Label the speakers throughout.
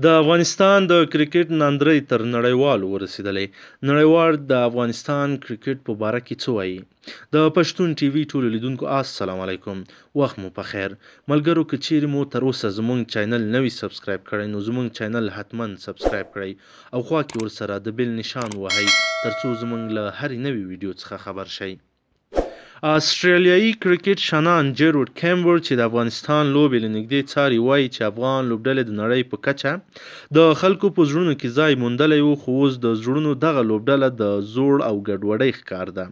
Speaker 1: د افغانستان د کرکټ ناندرۍ تر نړیوالو ورسېدلی. نړیوال د افغانستان کرکټ په باره کې څه وایي؟ د پښتون ټي وي ټولو لیدونکو السلام علیکم، وخت مو پخیر. ملګرو که چیرې مو تر اوسه زموږ چینل نه وي سبسکرایب کړی نو زموږ چینل حتما سبسکرایب کړئ او خوا کې ورسره د بیل نشان ووهئ ترڅو زموږ له هرې نوې ویډیو څخه خبر شئ. آسټریلیایي کرکټ شنان جیروډ کیمبر چې د افغانستان لوبې له نږدې څاري وایي چې افغان لوبډلې د نړۍ په کچه د خلکو په زړونو کې ځای موندلی و، خو اوس د زړونو دغه لوبډله د زوړ او ګډوډۍ ښکار ده.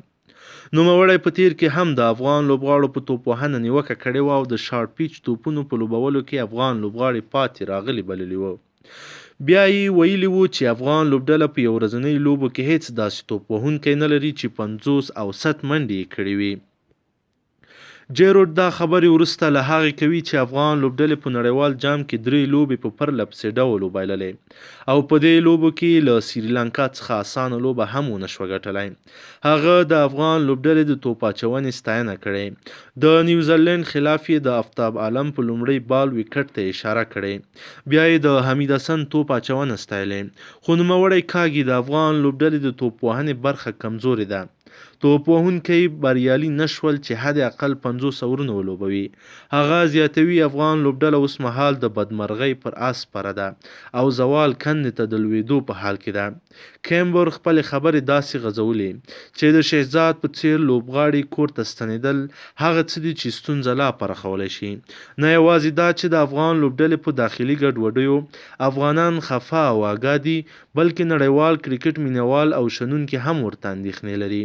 Speaker 1: نوموړی په تیر کې هم د افغان لوبغاړو په توپوهنه نیوکه کړې وه او د شارټ پیچ توپونو په لوبولو کې افغان لوبغاړي پاتې راغلي بللي وو. بیا یې ویلي وو چې افغان لوبډله په یو ورځنۍ لوبو کې هیڅ داسې توپ وهونکی نه لري چې 50 او 100 منډې یې کړې وي. جیروډ دا خبرې وروسته له هغې کوي چې افغان لوبډلې په نړیوال جام کې 3 لوبې په پرله پسې ډول وبایللې او په دې لوبو کې له سریلانکا څخه اسانه لوبه هم ونه شوه ګټلی. هغه د افغان لوبډلې د توپ اچونې ستاینه کړې. د نیوزیلینډ خلاف یې د آفتاب عالم په لومړي بال وکټ ته اشاره کړې. بیا یې د حمید حسن توپ اچونه ستایلې. خو نوموړی کاږي د افغان لوبډلې د توپ وهنې برخه کمزورې ده. توپ وهونکي بریالي نه شول چې حد اقل 50 اورونه ولوبوي. هغه زیاتوي افغان لوبډله اوس مهال د بدمرغۍ پر آس سپره ده او زوال کندې ته د لوېدو په حال کې ده. کیمبر خپلې خبرې داسې غځولې چې د شهزاد په څیر لوبغاړي کور ته ستنېدل هغه څه دي چې ستونزه لا پراخولی شي. نه یوازې دا چې د افغان لوبډلې په داخلي ګډوډیو افغانان خفه او اګاه دي، بلکې نړیوال کرکټ مینوال او شنونکي هم ورته اندېښنې لري.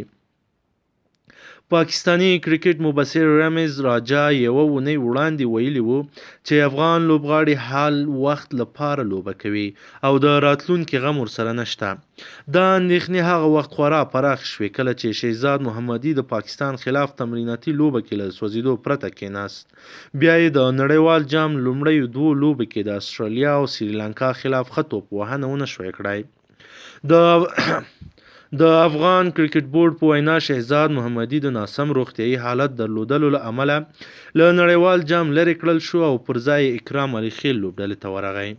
Speaker 1: پاکستاني کرکټ مبصر رمیز راجا یوه اونۍ وړاندې ویلي وو چې افغان لوبغاړي حال وخت لپاره لوبه کوي او د راتلونکي غم ورسره نشته. دا اندېښنې هغه وخت خورا پراخ شوې کله چې شهزاد محمدي د پاکستان خلاف تمریناتي لوبه کې له سوځېدو پرته کېناست. بیا یې د نړیوال جام لومړیو 2 لوبو کې د استرالیا او سریلانکا خلاف ښه توپ وهنه ونه شوی کړی. د افغان کرکټ بورډ په وینا شهزاد محمدي د ناسم روغتیایي حالت درلودلو له امله له نړیوال جام لرې کړل شو او پر ځای اکرام علي خیل لوبډلې ته ورغی.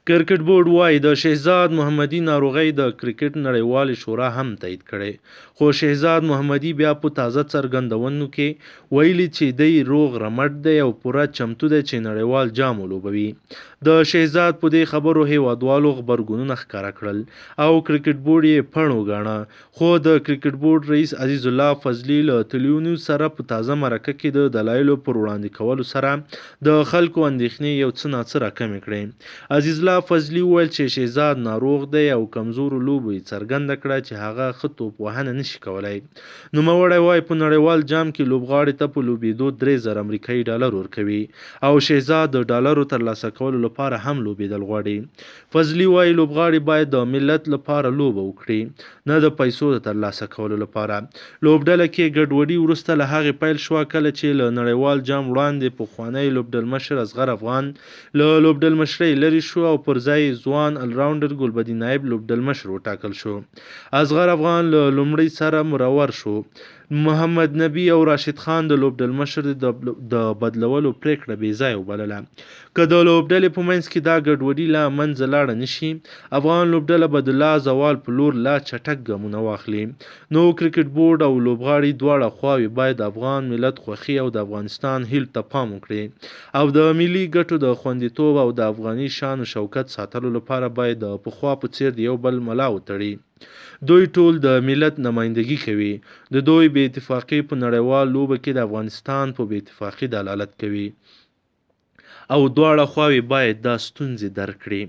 Speaker 1: کرکټ بورډ وایي د شهزاد محمدي ناروغۍ د کرکټ نړیوالې شورا هم تایید کړې، خو شهزاد محمدي بیا په تازه څرګندونو کې ویلي چې دی روغ رمټ دی او پوره چمتو دی چې نړیوال جام ولوبوي. د شهزاد په دې خبرو هیوادوالو غبرګونونه ښکاره کړل او کرکټ بورډ یې پڼ وګاڼه، خو د کرکټ بورډ رئیس عزیز الله فضلي له تلویزیون سره په تازه مرکه کې د دلایلو پر وړاندې کولو سره د خلکو اندېښنې یو څه ناڅه راکمې کړې. عزیز الله فضلي وویل چې شهزاد ناروغ دی او کمزورو لوبو یې څرګنده کړه چې هغه ښه توپ وهنه نشي کولی. نوموړی وایي په نړیوال جام کې لوبغاړي ته په لوبېدو 3000 امریکایي ډالر ورکوي او شهزاد د ډالرو ترلاسه کولو لپاره هم لوبېدل غواړي. فضلي وایي لوبغاړي باید د ملت لپاره لوبه وکړي، نه د پیسو د ترلاسه کولو لپاره. لوبډله کې ګډوډي وروسته له هغې پیل شوه کله چې له نړیوال جام وړاندې پخوانی لوبډلمشر اصغر افغان له لوبډلمشرۍ لرې شو او پر ځای ځوان الراونډر ګلبدین نایب لوبډلمشر وټاکل شو. اصغر افغان له لومړي سره مرور شو. محمد نبي او راشد خان د لوبډلمشر د بدلولو پریکړه بې ځایه وبلله. که د لوبډلې په منځ کې دا ګډوډي له منځه لاړه نه شي، افغان لوبډله به د لا زوال په لور لا چټک ګامونه واخلي. نو کرکټ بورډ او لوبغاړي دواړه خواوې باید د افغان ملت خوښي او د افغانستان هیلو ته پام وکړي او د ملي ګټو د خوندیتوب او د افغاني شان و شوکت ساتلو لپاره باید د پخوا په څیر د یو بل ملا وتړي. دوی ټول د ملت نمایندګي کوي. د دوی بې اتفاقي په نړیوال لوبه کې د افغانستان په بې اتفاقي دلالت کوي او دواړه خواوې باید دا ستونزې درک کړي.